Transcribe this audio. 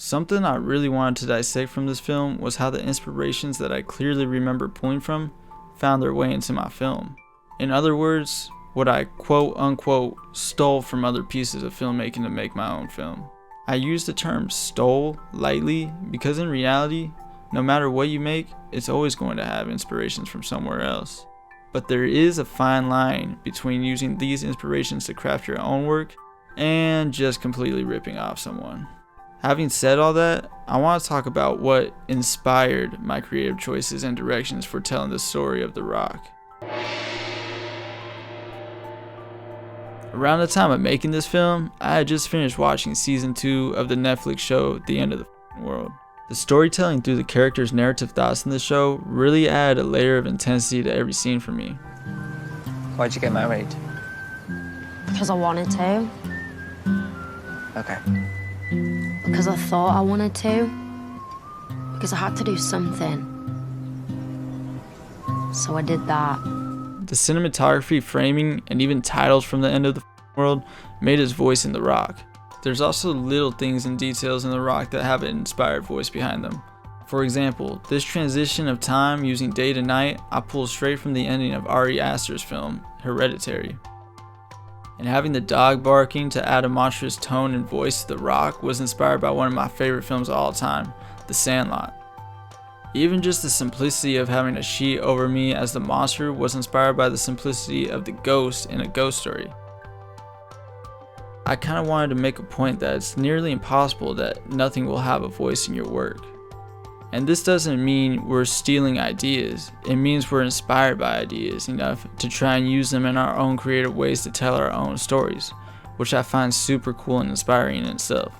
Something I really wanted to dissect from this film was how the inspirations that I clearly remember pulling from found their way into my film. In other words, what I quote unquote stole from other pieces of filmmaking to make my own film. I use the term stole lightly because in reality, no matter what you make, it's always going to have inspirations from somewhere else. But there is a fine line between using these inspirations to craft your own work and just completely ripping off someone. Having said all that, I want to talk about what inspired my creative choices and directions for telling the story of The Rock. Around the time of making this film, I had just finished watching season 2 of the Netflix show The End of the World. The storytelling through the characters' narrative thoughts in the show really added a layer of intensity to every scene for me. Why'd you get married? Because I wanted to. Okay. Because I thought I wanted to. Because I had to do something. So I did that. The cinematography, framing, and even titles from The End of the World made his voice in The Rock. There's also little things and details in The Rock that have an inspired voice behind them. For example, this transition of time using day to night I pulled straight from the ending of Ari Aster's film, Hereditary. And having the dog barking to add a monstrous tone and voice to The Rock was inspired by one of my favorite films of all time, The Sandlot. Even just the simplicity of having a sheet over me as the monster was inspired by the simplicity of the ghost in A Ghost Story. I kind of wanted to make a point that it's nearly impossible that nothing will have a voice in your work. And this doesn't mean we're stealing ideas, it means we're inspired by ideas enough to try and use them in our own creative ways to tell our own stories, which I find super cool and inspiring in itself.